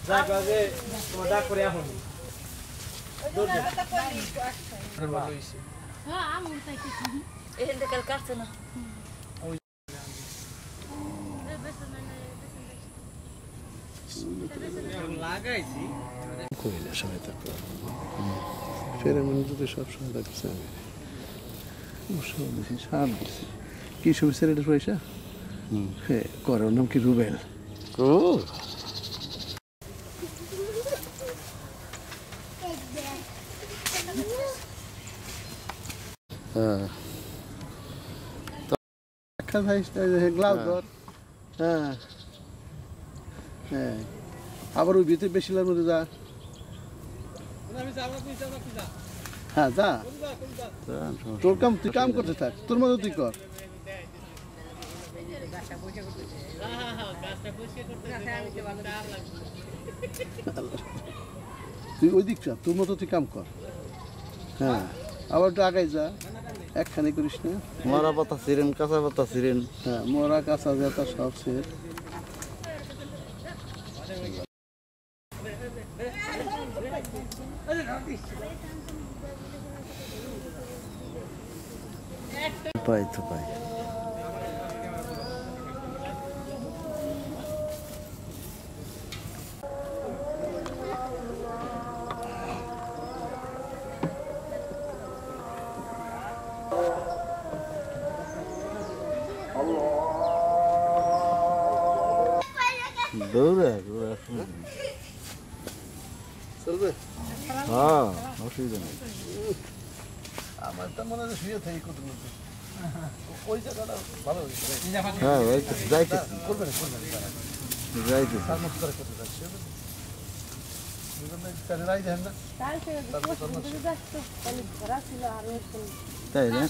যা কাজে তোমার ডাক করে এখন হ্যাঁ আমুল তাই কি এখান থেকে কাটছে না লাগাইছি কই না সময় থাকো ফেরে মনে যদি সব সময় থাকছে আমি সব দিছি সাপ দিছি কি সমস্যা এটা পয়সা হ্যাঁ করার নাম কি রুবেল ও হ্যাঁ একটা ভাই গ্লাস ধর হ্যাঁ হ্যাঁ আবার ওই ভিতরে বেশিলার মধ্যে যা হ্যাঁ যা তোর কাম তুই কাম করতে থাক তোর মতো তুই কর তুই ওই দিক তোর মতো তুই কাম কর হ্যাঁ আবার একটু আগাই যা একখানে করিস না মরা পাতা ছিলেন কাঁচা পাতা ছিলেন হ্যাঁ মরা কাঁচা জাতা সব ছিঁড়ে পাই তো পাই দৌড়ে চলবে হ্যাঁ অসুবিধা নেই আমার তো মনে হয় শুয়ে থাকি কত ওই জায়গাটা ভালো হ্যাঁ যাইতেছি করবেন যাইতেছি তার মতো করে করতে যাচ্ছে রাই দেন না তাই না